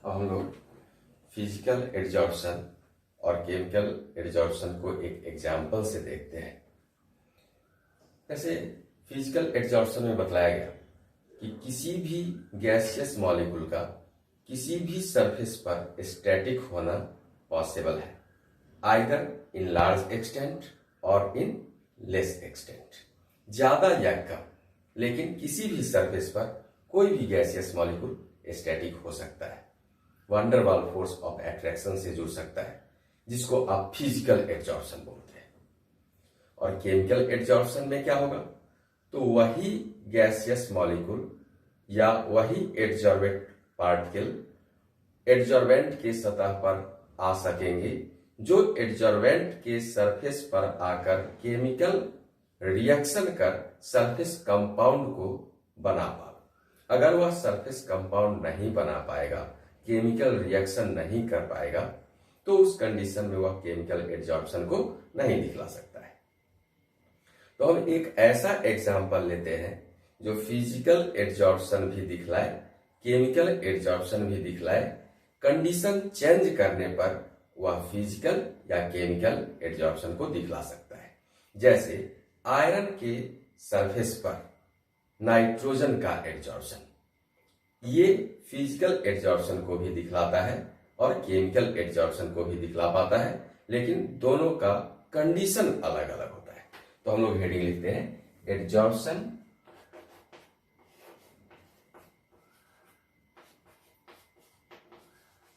अब हम लोग फिजिकल एड्जॉर्प्शन और केमिकल एड्जॉर्प्शन को एक एग्जाम्पल से देखते हैं। जैसे फिजिकल एड्जॉर्प्शन में बताया गया कि किसी भी गैसियस मॉलिक्यूल का किसी भी सरफेस पर स्टैटिक होना पॉसिबल है, आइदर इन लार्ज एक्सटेंट और इन लेस एक्सटेंट, ज्यादा या कम, लेकिन किसी भी सरफेस पर कोई भी गैसियस मॉलिक्यूल स्टैटिक हो सकता है, वंडर वाल फोर्स ऑफ अट्रैक्शन से जुड़ सकता है, जिसको आप फिजिकल एड्जॉर्प्शन बोलते हैं। और केमिकल एड्जॉर्प्शन में क्या होगा, तो वही गैसियस मॉलिक्यूल या वही एड्जॉर्बेंट पार्टिकल एड्जॉर्बेंट के सतह पर आ सकेंगे जो एड्जॉर्बेंट के सरफेस पर आकर chemical reaction curved surface compound को बना पाए। अगर वह सरफेस कंपाउंड नहीं बना पाएगा, केमिकल रिएक्शन नहीं कर पाएगा, तो उस कंडीशन में वह केमिकल एड्जॉर्प्शन को नहीं दिखला सकता है। तो हम एक ऐसा एग्जाम्पल लेते हैं जो फिजिकल एड्जॉर्प्शन भी दिखलाए, केमिकल एड्जॉर्प्शन भी दिखलाए, कंडीशन चेंज करने पर वह फिजिकल या केमिकल एड्जॉर्प्शन को दिखला सकता है। जैसे आयरन के सरफेस पर नाइट्रोजन का एड्जॉर्प्शन, ये फिजिकल एड्जॉर्प्शन को भी दिखलाता है और केमिकल एड्जॉर्प्शन को भी दिखला पाता है, लेकिन दोनों का कंडीशन अलग अलग होता है। तो हम लोग हेडिंग लिखते हैं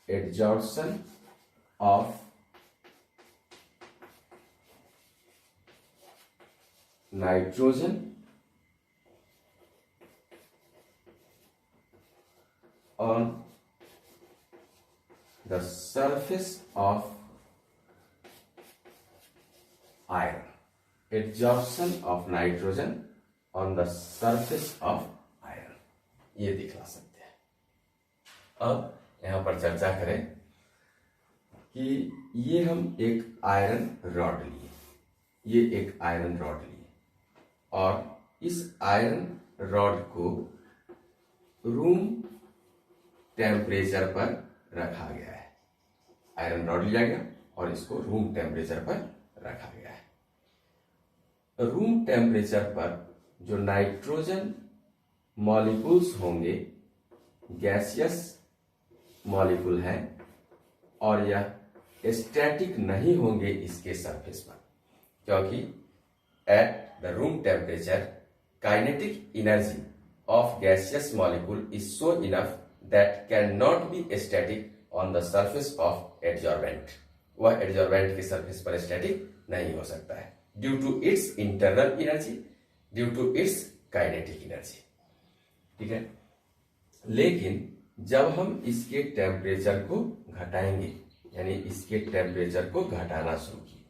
adsorption of nitrogen on the surface of iron. Adsorption of nitrogen on the surface of iron, ये दिखला सकते हैं। अब यहां पर चर्चा करें कि ये हम एक आयरन रॉड लिए, ये एक आयरन रॉड लिए और इस आयरन रॉड को रूम टेम्परेचर पर रखा गया है। आयरन रॉड लिया गया और इसको रूम टेम्परेचर पर रखा गया है। रूम टेम्परेचर पर जो नाइट्रोजन मॉलिक्यूल्स होंगे, गैसियस मॉलिक्यूल है और यह स्टैटिक नहीं होंगे इसके सरफेस पर, क्योंकि at the room temperature kinetic energy of gaseous molecule is so enough that cannot be static on the surface of adsorbent. वह adsorbent के surface पर static नहीं हो सकता है due to its internal energy, due to its kinetic energy. ठीक है, लेकिन जब हम इसके टेम्परेचर को घटाएंगे, यानी इसके टेम्परेचर को घटाना शुरू किए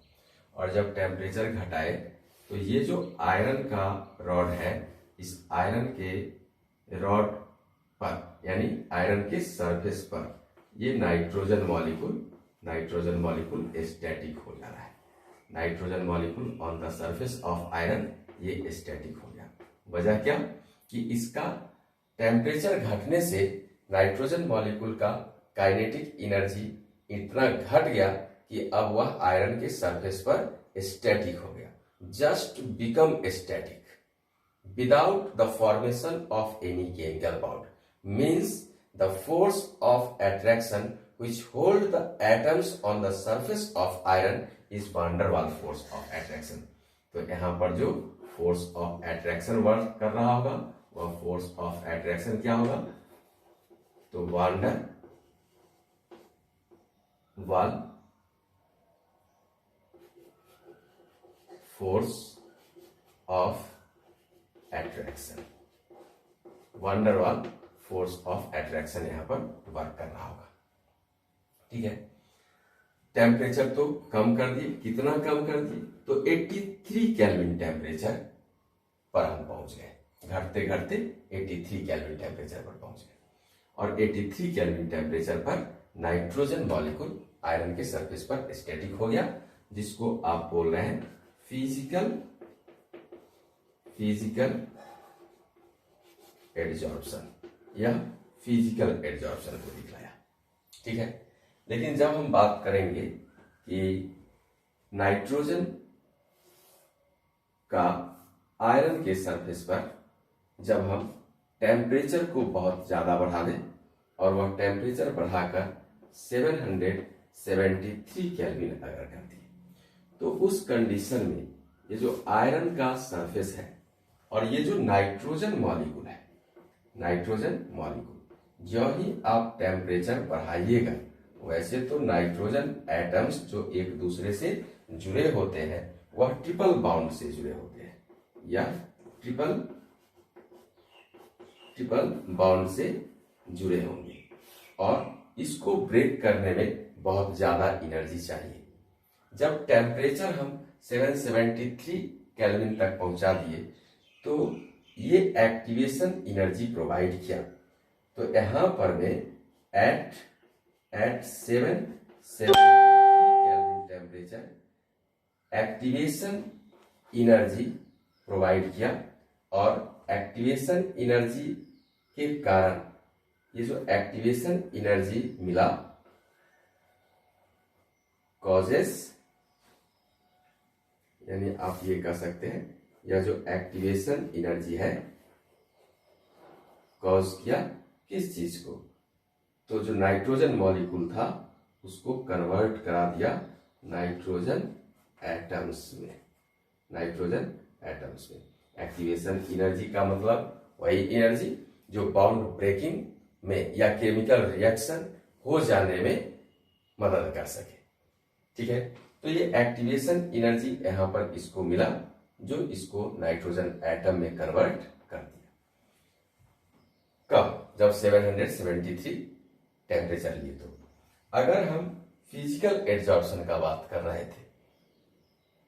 और जब टेम्परेचर घटाए तो ये जो आयरन का रॉड है, इस आयरन के रॉड पर यानी आयरन के सरफेस पर ये नाइट्रोजन मॉलिक्यूल स्टैटिक हो जा रहा है। Nitrogen molecule on the surface of iron ये स्टैटिक हो गया। वजह क्या कि इसका टेम्परेचर घटने से नाइट्रोजन मॉलिक्यूल का काइनेटिक एनर्जी इतना घट गया कि अब वह आयरन के सरफेस पर स्टैटिक हो गया, just become static without the formation of any chemical bond, means the force of attraction which hold the atoms on the surface of iron is van der Waals force of attraction. तो यहां पर जो force of attraction work कर रहा होगा वह force of attraction क्या होगा, तो van der Waals force of attraction, van der Waals force of attraction यहां पर वर्क कर रहा होगा। ठीक है, टेम्परेचर तो कम कर दिए, कितना कम कर दिए, तो 83 केल्विन टेम्परेचर पर हम पहुंच गए, घटते घटते 83 केल्विन टेम्परेचर पर पहुंच गए और 83 केल्विन टेम्परेचर पर नाइट्रोजन मॉलिक्यूल आयरन के सरफेस पर स्टैटिक हो गया, जिसको आप बोल रहे हैं फिजिकल एड्जॉर्प्शन या फिजिकल एड्जॉर्प्शन को दिखलाया। ठीक है। लेकिन जब हम बात करेंगे कि नाइट्रोजन का आयरन के सरफेस पर जब हम टेम्परेचर को बहुत ज़्यादा बढ़ा दें और वह टेम्परेचर बढ़ाकर 773 केल्विन अगर कर दिए, तो उस कंडीशन में ये जो आयरन का सरफेस है और ये जो नाइट्रोजन मॉलिक्यूल है, नाइट्रोजन मॉलिक्यूल जो ही आप टेम्परेचर बढ़ाइएगा, वैसे तो नाइट्रोजन एटम्स जो एक दूसरे से जुड़े होते हैं वह ट्रिपल बाउंड से जुड़े होते हैं या ट्रिपल बाउंड से जुड़े होंगे और इसको ब्रेक करने में बहुत ज्यादा एनर्जी चाहिए। जब टेम्परेचर हम 773 केल्विन तक पहुंचा दिए तो ये एक्टिवेशन एनर्जी प्रोवाइड किया। तो यहां पर में at 773 kelvin temperature activation energy provide किया और एक्टिवेशन एनर्जी के कारण ये जो एक्टिवेशन एनर्जी मिला कॉजेस, यानी आप ये कह सकते हैं यह जो एक्टिवेशन एनर्जी है कॉज किया किस चीज को, तो जो नाइट्रोजन मॉलिक्यूल था उसको कन्वर्ट करा दिया नाइट्रोजन एटम्स में। नाइट्रोजन एटम्स में एक्टिवेशन एनर्जी का मतलब वही एनर्जी जो बाउंड ब्रेकिंग में या केमिकल रिएक्शन हो जाने में मदद कर सके। ठीक है, तो ये एक्टिवेशन एनर्जी यहां पर इसको मिला जो इसको नाइट्रोजन एटम में कन्वर्ट कर दिया। कब? जब 773 टेम्परेचर लिए। तो अगर हम फिजिकल एड्जॉर्प्शन का बात कर रहे थे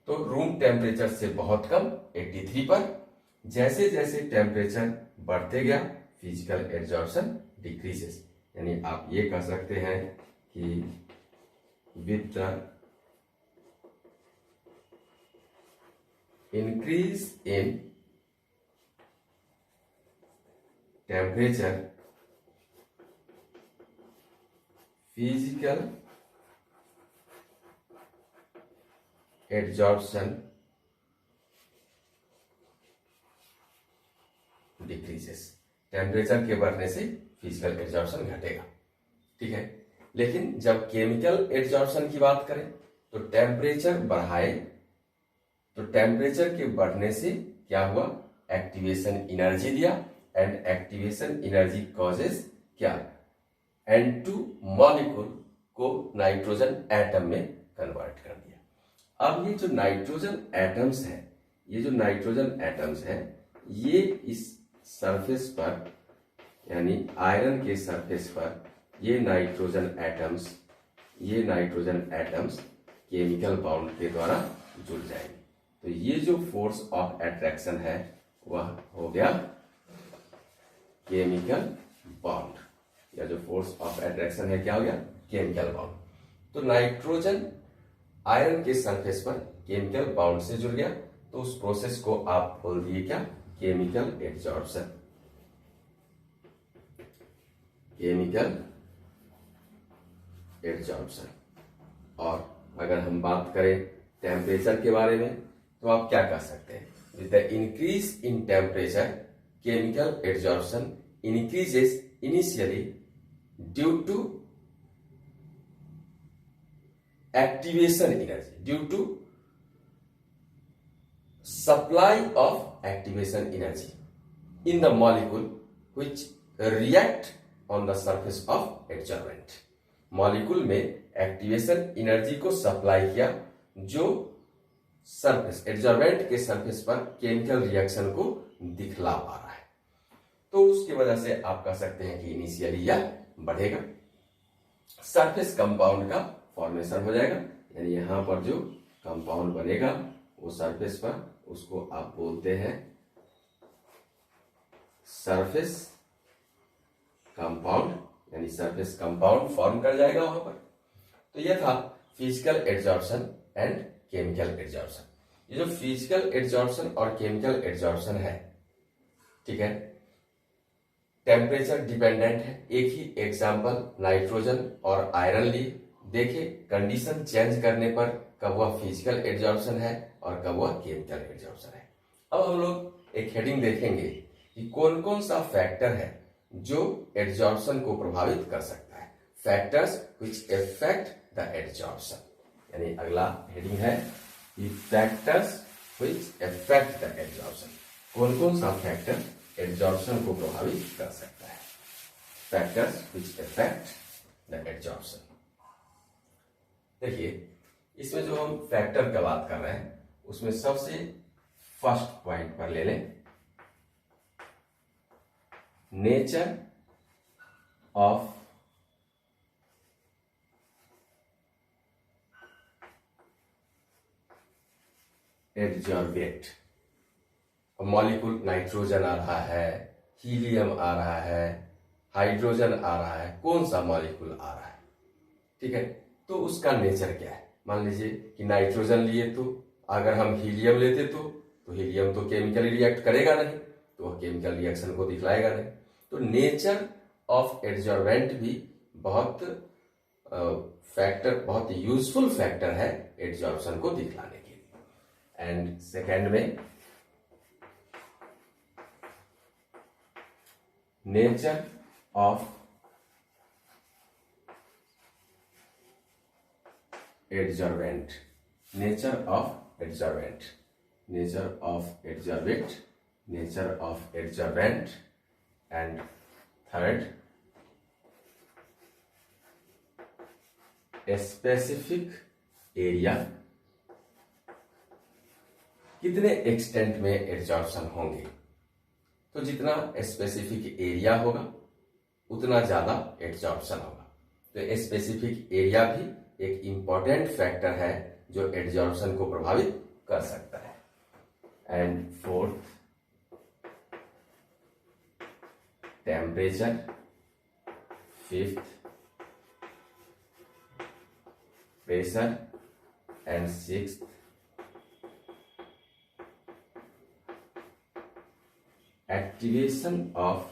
तो रूम टेम्परेचर से बहुत कम 83 पर, जैसे जैसे टेम्परेचर बढ़ते गया फिजिकल एड्जॉर्प्शन डिक्रीजेस, यानी आप ये कह सकते हैं कि with the increase in temperature physical adsorption decreases। Temperature के बढ़ने से फिजिकल एड्जॉर्प्शन घटेगा। ठीक है, लेकिन जब केमिकल एड्जॉर्प्शन की बात करें तो टेम्परेचर बढ़ाए तो टेम्परेचर के बढ़ने से क्या हुआ, एक्टिवेशन एनर्जी दिया एंड एक्टिवेशन एनर्जी कॉजेस क्या, N2 मॉलिक्यूल को नाइट्रोजन एटम में कन्वर्ट कर दिया। अब ये जो नाइट्रोजन एटम्स है, ये जो नाइट्रोजन एटम्स है ये इस सरफेस पर यानी आयरन के सरफेस पर ये नाइट्रोजन एटम्स केमिकल बाउंड के द्वारा जुड़ जाएंगे। तो ये जो फोर्स ऑफ अट्रैक्शन है वह हो गया केमिकल बॉन्ड, या जो फोर्स ऑफ अट्रैक्शन है क्या हो गया, केमिकल बॉन्ड। तो नाइट्रोजन आयरन के सरफेस पर केमिकल बाउंड से जुड़ गया, तो उस प्रोसेस को आप बोल दिए क्या, केमिकल एड्जॉर्प्शन। Chemical adsorption. और अगर हम बात करें टेम्परेचर के बारे में तो आप क्या कह सकते हैं, with the increase in temperature chemical adsorption increases initially due to activation energy, due to supply of activation energy in the molecule which react on the surface of adsorbent. Molecule में एक्टिवेशन एनर्जी को supply किया जो surface adsorbent के surface पर chemical reaction को दिखला पा रहा है, तो उसकी वजह से आप कह सकते हैं कि इनिशियली यह बढ़ेगा, सरफेस कंपाउंड का फॉर्मेशन हो जाएगा, यानी यहां पर जो कंपाउंड बनेगा वो सरफेस पर, उसको आप बोलते हैं सरफेस कंपाउंड, यानी सरफेस कंपाउंड फॉर्म कर जाएगा वहां पर। तो यह था physical adsorption and chemical adsorption. ये जो फिजिकल एड्जॉर्प्शन और केमिकल एड्जॉर्प्शन है, ठीक है, टेम्परेचर डिपेंडेंट है। एक ही एग्जाम्पल नाइट्रोजन और आयरन लिए, देखिए कंडीशन चेंज करने पर कब वह फिजिकल एड्जॉर्प्शन है और कब वह केमिकल एड्जॉर्प्शन है। अब हम लोग एक हेडिंग देखेंगे कि कौन कौन सा फैक्टर है जो एड्जॉर्प्शन को प्रभावित कर सकता है। Factors which effect the adsorption, यानी अगला हेडिंग है कि factors which effect the adsorption. कौन कौन सा फैक्टर एड्जॉर्प्शन को प्रभावित कर सकता है। Factors which effect the adsorption. देखिए इसमें जो हम फैक्टर का बात कर रहे हैं उसमें सबसे फर्स्ट पॉइंट पर ले लें nature of adsorbate. Molecule nitrogen आ रहा है, हीलियम आ रहा है, हाइड्रोजन आ रहा है, कौन सा मॉलिक्यूल आ रहा है, ठीक है, तो उसका नेचर क्या है। मान लीजिए कि नाइट्रोजन लिए तो अगर हम हीलियम लेते तो हीलियम तो केमिकली रिएक्ट करेगा नहीं, तो वह केमिकल रिएक्शन को दिखलाएगा नहीं। तो नेचर ऑफ एड्जॉर्बेंट भी बहुत बहुत यूजफुल फैक्टर है एड्जॉर्प्शन को दिखलाने के लिए। एंड सेकेंड में nature of adsorbent, nature of adsorbent, nature of adsorbent, nature of adsorbent. And third specific area, कितने एक्सटेंट में एड्जॉर्प्शन होंगे। तो जितना स्पेसिफिक एरिया होगा उतना ज्यादा एड्जॉर्प्शन होगा। तो स्पेसिफिक एरिया भी एक इंपॉर्टेंट फैक्टर है जो एड्जॉर्प्शन को प्रभावित कर सकता है। And fourth temperature, fifth pressure, and sixth activation of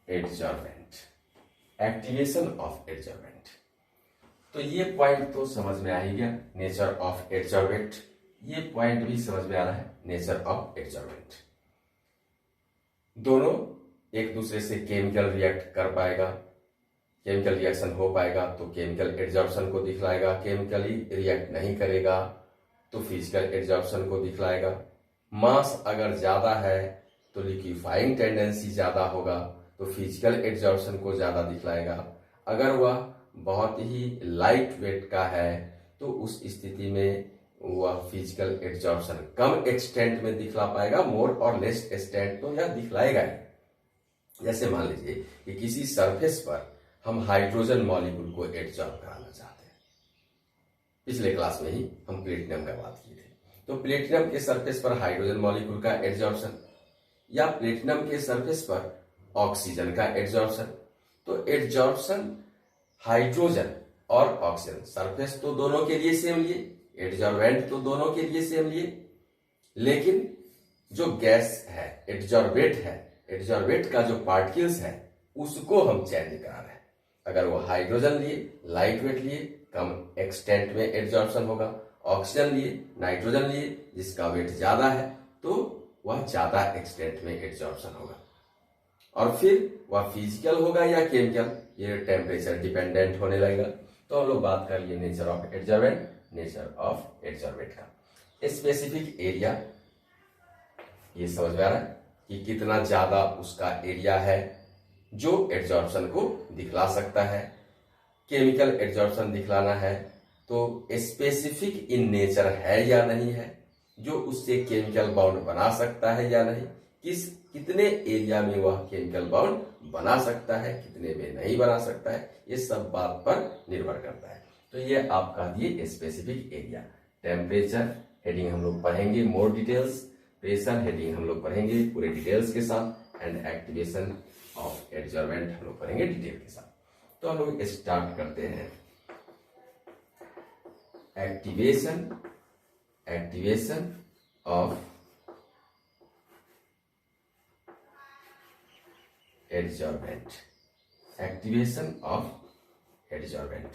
adsorbent, activation of adsorbent. तो ये पॉइंट तो समझ में आ ही गया, नेचर ऑफ एड्जॉर्बेंट। ये पॉइंट भी समझ में आ रहा है, नेचर ऑफ एड्जॉर्बेंट। दोनों एक दूसरे से केमिकल रिएक्ट कर पाएगा, केमिकल रिएक्शन हो पाएगा तो केमिकल एड्जॉर्प्शन को दिखलाएगा, केमिकली रिएक्ट नहीं करेगा तो फिजिकल एड्जॉर्प्शन को दिखलाएगा। मास अगर ज्यादा है तो लिक्विफाइंग टेंडेंसी ज्यादा होगा तो फिजिकल एड्जॉर्प्शन को ज्यादा दिखलाएगा। अगर वह बहुत ही लाइट वेट का है तो उस स्थिति में वह फिजिकल एड्जॉर्प्शन कम एक्सटेंट में दिखला पाएगा, मोर और लेस एक्सटेंट तो यह दिखलाएगा ही। जैसे मान लीजिए कि किसी सरफेस पर हम हाइड्रोजन मॉलिक्यूल को एड्जॉर्ब कराना चाहते हैं। पिछले क्लास में ही हम प्लेटिनम का बात किए थे। तो प्लेटिनम के सरफेस पर हाइड्रोजन मॉलिक्यूल का एड्जॉर्प्शन या प्लेटिनम के सरफेस पर ऑक्सीजन का एड्जॉर्प्शन। तो एड्जॉर्प्शन हाइड्रोजन और ऑक्सीजन, सरफेस तो दोनों के लिए सेम लिए, एड्जॉर्बेंट तो दोनों के लिए सेम लिए, लेकिन जो गैस है एड्जॉर्बेट है, एड्जॉर्बेट का जो पार्टिकल्स है उसको हम चेंज करा रहे हैं। अगर वो हाइड्रोजन लिए लाइट वेट लिए कम एक्सटेंट में एड्जॉर्प्शन होगा, ऑक्सीजन लिए नाइट्रोजन लिए जिसका वेट ज्यादा है तो वह ज्यादा एक्सटेंट में एड्जॉर्प्शन होगा। और फिर वह फिजिकल होगा या केमिकल, ये टेम्परेचर डिपेंडेंट होने लगेगा। तो हम लोग बात कर लिए nature of adsorbent, nature of adsorbent का स्पेसिफिक एरिया, ये समझ में आ रहा है कि कितना ज्यादा उसका एरिया है जो एड्जॉर्प्शन को दिखला सकता है। केमिकल एड्जॉर्प्शन दिखलाना है तो स्पेसिफिक इन नेचर है या नहीं है, जो उससे केमिकल बॉन्ड बना सकता है या नहीं, कितने एरिया में वह केमिकल बॉन्ड बना सकता है, कितने में नहीं बना सकता है, ये सब बात पर निर्भर करता है। तो ये आपका दिए स्पेसिफिक एरिया। टेम्परेचर हेडिंग हम लोग पढ़ेंगे मोर डिटेल्स, प्रेशर हेडिंग हम लोग पढ़ेंगे पूरे डिटेल्स के साथ, एंड एक्टिवेशन ऑफ एड्जॉर्बेंट हम लोग पढ़ेंगे डिटेल के साथ। तो हम लोग स्टार्ट करते हैं। Activation of adsorbent, activation of adsorbent.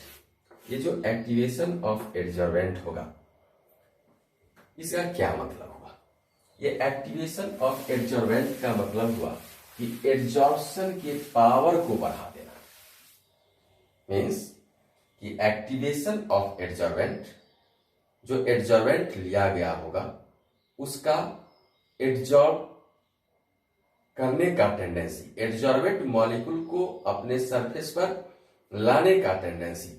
ये जो एक्टिवेशन ऑफ एडजॉर्बेंट होगा इसका क्या मतलब हुआ? ये एक्टिवेशन ऑफ एडजॉर्बेंट का मतलब हुआ कि एडजॉर्प्शन के पावर को बढ़ा देना। मीन्स कि एक्टिवेशन ऑफ एडजॉर्बेंट, जो एडजॉर्बेंट लिया गया होगा उसका एडजॉर्ब करने का टेंडेंसी, एडजॉर्बेंट मॉलिक्यूल को अपने सरफेस पर लाने का टेंडेंसी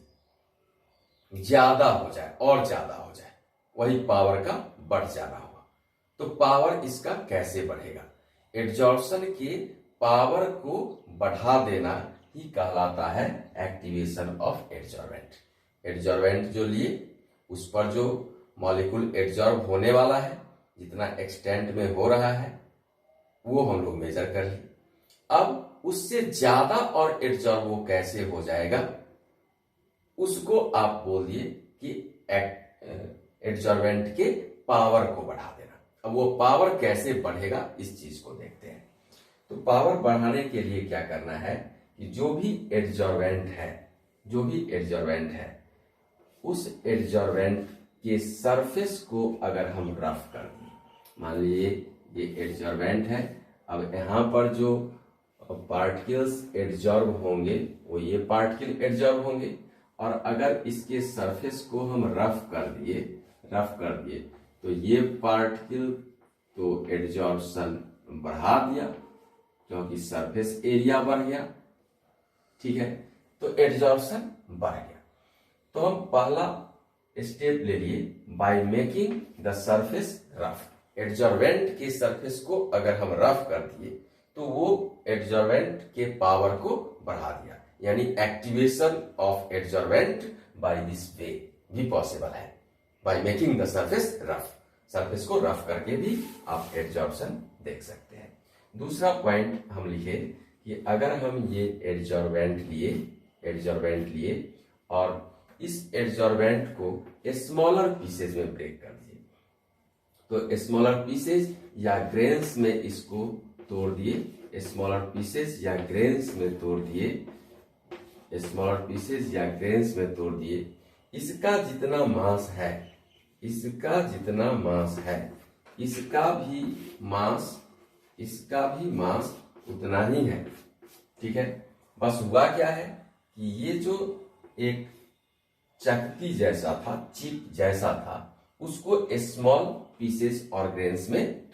ज्यादा हो जाए और ज्यादा हो जाए, वही पावर का बढ़ जाना होगा। तो पावर इसका कैसे बढ़ेगा? एडजॉर्प्शन के पावर को बढ़ा देना ही कहलाता है एक्टिवेशन ऑफ एडजॉर्बेंट। एडजॉर्बेंट जो लिए उस पर जो मॉलिक्यूल एडजॉर्ब होने वाला है, जितना एक्सटेंट में हो रहा है वो हम लोग मेजर कर लिए। अब उससे ज्यादा और एडजॉर्ब वो कैसे हो जाएगा उसको आप बोल दिए कि एडजॉर्बेंट के पावर को बढ़ा देना। अब वो पावर कैसे बढ़ेगा इस चीज को देखते हैं। तो पावर बढ़ाने के लिए क्या करना है कि जो भी एडजॉर्बेंट है उस एडजॉर्बेंट के सरफेस को अगर हम रफ कर दें, मान लीजिए ये एडजॉर्बेंट है, अब यहाँ पर जो पार्टिकल्स एडजॉर्ब होंगे वो ये पार्टिकल एडजॉर्ब होंगे, और अगर इसके सरफेस को हम रफ कर दिए तो ये पार्टिकल तो एडजॉर्प्शन बढ़ा दिया क्योंकि सरफेस एरिया बढ़ गया, ठीक है, तो एडजॉर्प्शन बढ़ गया। तो हम पहला स्टेप ले लिए bye making the surface rough. Adsorbent के सरफेस को अगर हम रफ कर दिए तो वो एडजॉर्बेंट के पावर को बढ़ा दिया, यानी activation of adsorbent by this way भी पॉसिबल है, by making the surface rough. Surface को रफ करके भी आप एडजॉर्प्शन देख सकते हैं। दूसरा पॉइंट हम लिखे कि अगर हम ये एडजॉर्बेंट लिए और इस एडजॉर्बेंट को स्मॉलर पीसेज में ब्रेक कर दिए, तो स्मॉलर पीसेज या ग्रेन्स में इसको तोड़ दिए, स्मॉलर पीसेज या ग्रेन्स में तोड़ दिए, इसका जितना मास है इसका भी मास उतना ही है, ठीक है। बस हुआ क्या है कि ये जो एक चकती जैसा था, चिप जैसा था, उसको स्मॉल पीसेस और ग्रेन्स में